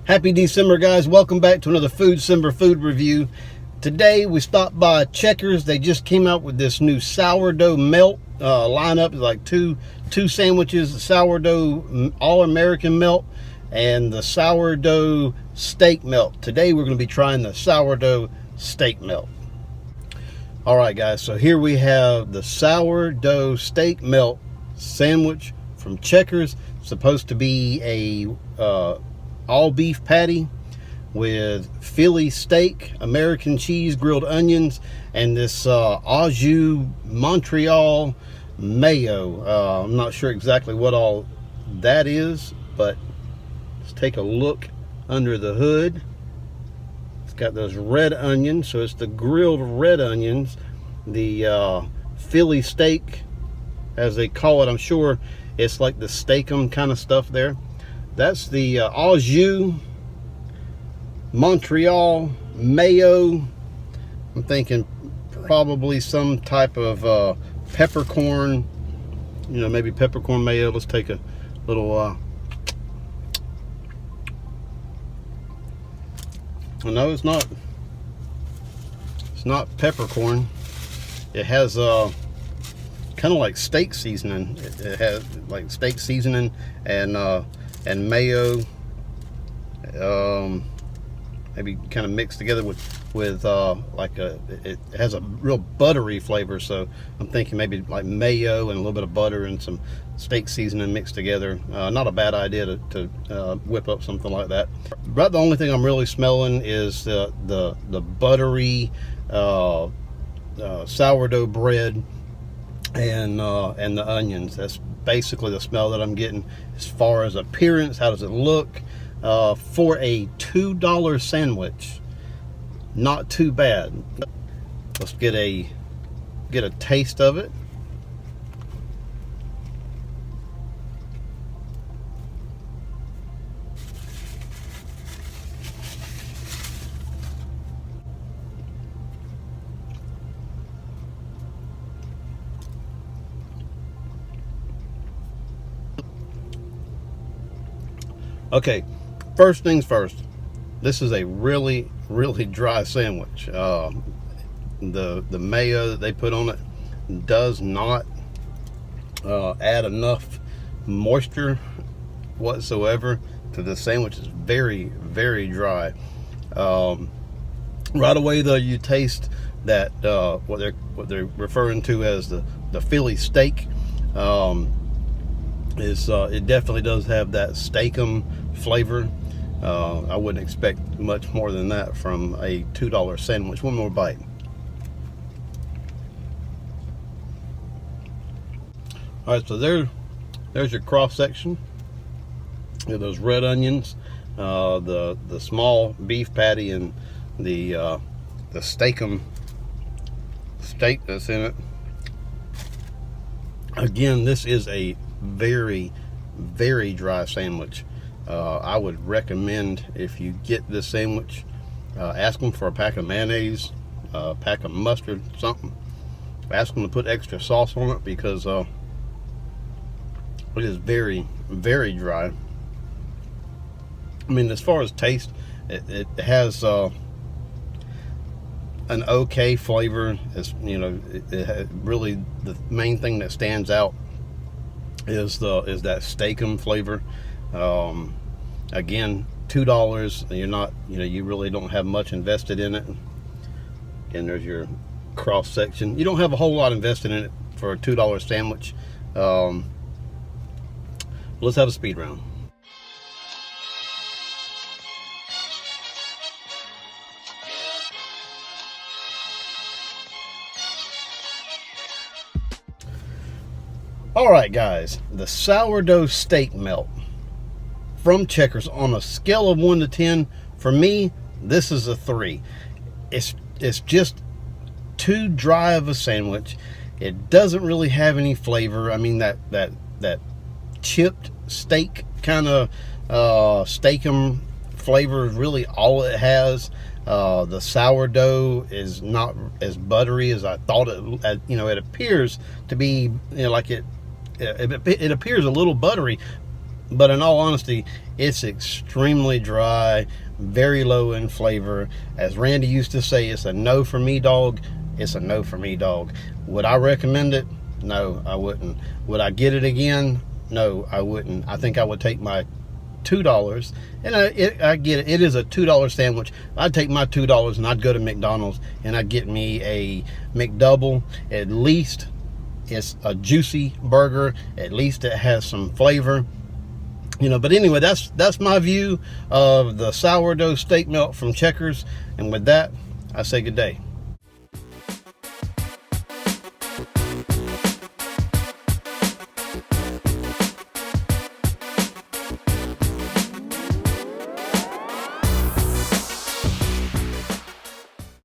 Happy December, guys. Welcome back to another FoodCember Food review. Today we stopped by Checkers. They just came out with this new sourdough melt lineup. It's like two sandwiches, the sourdough all-American melt and the sourdough steak melt. Today we're going to be trying the sourdough steak melt. All right, guys, so here we have the sourdough steak melt sandwich from Checkers. It's supposed to be a all beef patty with Philly steak, American cheese, grilled onions, and this au jus Montreal mayo. I'm not sure exactly what all that is, but let's take a look under the hood. It's got those red onions, so it's the grilled red onions, the Philly steak, as they call it. I'm sure it's like the steakum kind of stuff there. That's the au jus Montreal mayo. I'm thinking probably some type of peppercorn, maybe peppercorn mayo. Let's take a little no, it's not peppercorn. It has kind of like steak seasoning. It has like steak seasoning and mayo, maybe kind of mixed together with it has a real buttery flavor. So I'm thinking maybe like mayo and a little bit of butter and some steak seasoning mixed together. Not a bad idea to whip up something like that. About the only thing I'm really smelling is the buttery sourdough bread and the onions. That's basically the smell that I'm getting. As far as appearance, how does it look? For a $2 sandwich, not too bad. Let's get a taste of it. Okay, first things first, this is a really dry sandwich. The mayo that they put on it does not add enough moisture whatsoever to the sandwich. It's very dry. Right away though, you taste that what they're referring to as the Philly steak. It definitely does have that steakum flavor. I wouldn't expect much more than that from a $2 sandwich. One more bite. All right, so there's your cross section. Those red onions, the small beef patty, and the steakum steak that's in it. Again, this is a very dry sandwich. I would recommend, if you get this sandwich, ask them for a pack of mayonnaise, a pack of mustard, something. Ask them to put extra sauce on it, because it is very dry. I mean, as far as taste, it has an okay flavor. It's, really the main thing that stands out is that steakum flavor. Again, $2. You're not, you really don't have much invested in it. And there's your cross section. You don't have a whole lot invested in it for a $2 sandwich. Let's have a speed round. All right, guys, the sourdough steak melt from Checkers, on a scale of 1 to 10, for me, this is a 3. It's just too dry of a sandwich. It doesn't really have any flavor. I mean, that chipped steak kind of steakum flavor is really all it has. The sourdough is not as buttery as I thought it. It appears to be, like it appears a little buttery, But in all honesty, it's extremely dry, very low in flavor. As Randy used to say, it's a no for me, dog. It's a no for me, dog. Would I recommend it? No, I wouldn't. Would I get it again? No, I wouldn't. I think I would take my $2, and I get it. It is a $2 sandwich. I'd take my $2 and I'd go to McDonald's and I'd get me a McDouble. At least it's a juicy burger. At least it has some flavor. You know, but anyway, that's my view of the sourdough steak melt from Checkers. And with that, I say good day.